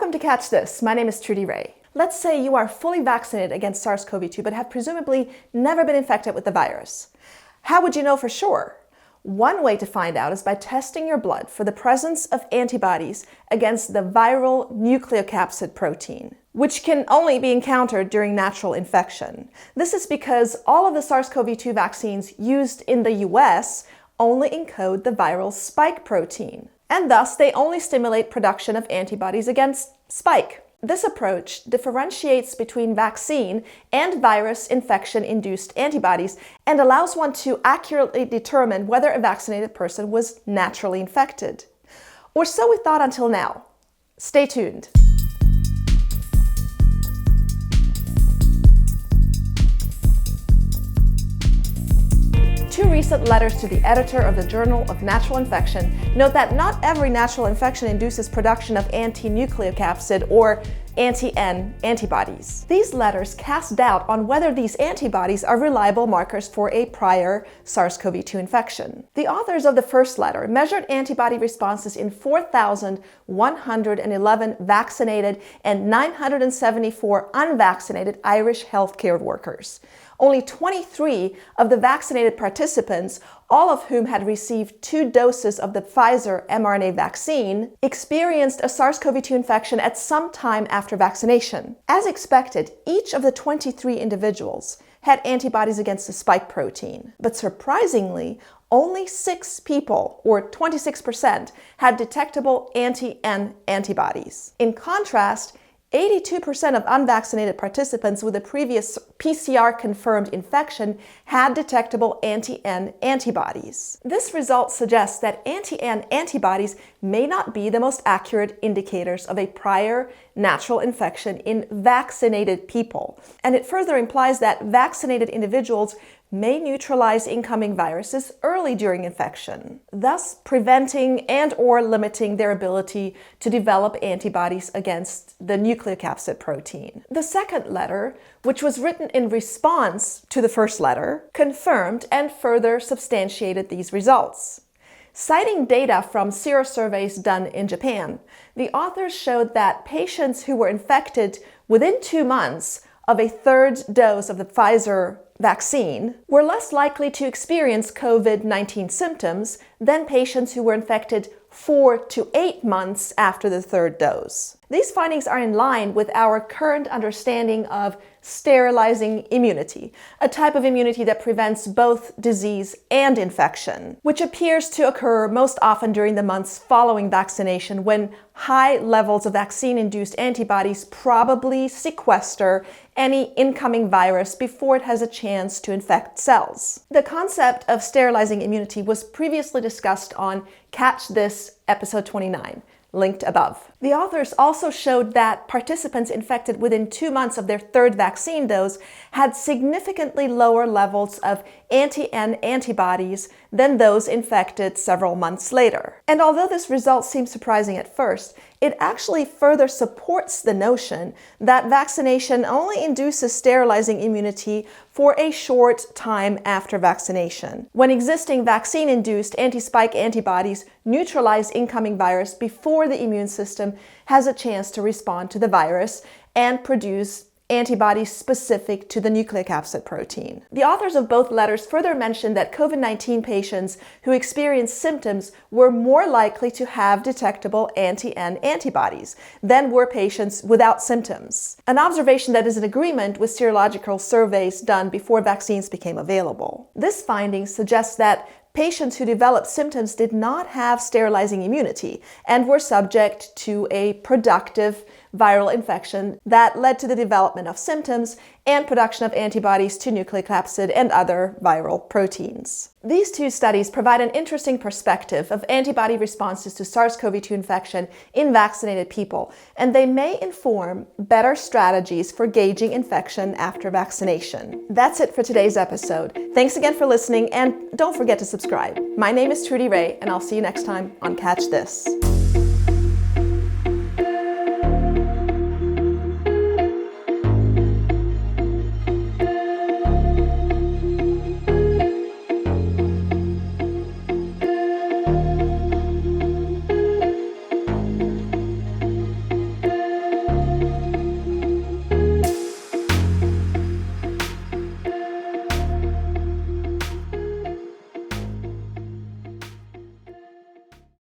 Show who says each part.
Speaker 1: Welcome to Catch This. My name is Trudy Ray. Let's say you are fully vaccinated against SARS-CoV-2 but have presumably never been infected with the virus. How would you know for sure? One way to find out is by testing your blood for the presence of antibodies against the viral nucleocapsid protein, which can only be encountered during natural infection. This is because all of the SARS-CoV-2 vaccines used in the US only encode the viral spike protein, and thus they only stimulate production of antibodies against spike. This approach differentiates between vaccine and virus infection-induced antibodies and allows one to accurately determine whether a vaccinated person was naturally infected. Or so we thought until now. Stay tuned. Two recent letters to the editor of the Journal of Natural Infection note that not every natural infection induces production of anti-nucleocapsid or anti-N antibodies. These letters cast doubt on whether these antibodies are reliable markers for a prior SARS-CoV-2 infection. The authors of the first letter measured antibody responses in 4,111 vaccinated and 974 unvaccinated Irish healthcare workers. Only 23 of the vaccinated participants, all of whom had received 2 doses of the Pfizer mRNA vaccine, experienced a SARS-CoV-2 infection at some time after vaccination. As expected, each of the 23 individuals had antibodies against the spike protein. But surprisingly, only 6 people, or 26%, had detectable anti-N antibodies. In contrast, 82% of unvaccinated participants with a previous PCR-confirmed infection had detectable anti-N antibodies. This result suggests that anti-N antibodies may not be the most accurate indicators of a prior natural infection in vaccinated people, and it further implies that vaccinated individuals may neutralize incoming viruses early during infection, thus preventing and/or limiting their ability to develop antibodies against the nucleocapsid protein. The second letter, which was written in response to the first letter, confirmed and further substantiated these results. Citing data from serosurveys done in Japan, the authors showed that patients who were infected within 2 months of a 3rd dose of the Pfizer vaccine were less likely to experience COVID-19 symptoms than patients who were infected 4 to 8 months after the 3rd dose. These findings are in line with our current understanding of sterilizing immunity, a type of immunity that prevents both disease and infection, which appears to occur most often during the months following vaccination when high levels of vaccine-induced antibodies probably sequester any incoming virus before it has a chance to infect cells. The concept of sterilizing immunity was previously discussed on Catch This, episode 29. Linked above. The authors also showed that participants infected within 2 months of their 3rd vaccine dose had significantly lower levels of anti-N antibodies than those infected several months later. And although this result seems surprising at first, it actually further supports the notion that vaccination only induces sterilizing immunity for a short time after vaccination, when existing vaccine-induced anti-spike antibodies neutralize incoming virus before the immune system has a chance to respond to the virus and produce antibodies specific to the nucleocapsid protein. The authors of both letters further mentioned that COVID-19 patients who experienced symptoms were more likely to have detectable anti-N antibodies than were patients without symptoms, an observation that is in agreement with serological surveys done before vaccines became available. This finding suggests that patients who developed symptoms did not have sterilizing immunity and were subject to a productive viral infection that led to the development of symptoms and production of antibodies to nucleocapsid and other viral proteins. These 2 studies provide an interesting perspective of antibody responses to SARS-CoV-2 infection in vaccinated people, and they may inform better strategies for gauging infection after vaccination. That's it for today's episode. Thanks again for listening, and don't forget to subscribe. My name is Trudy Ray, and I'll see you next time on Catch This.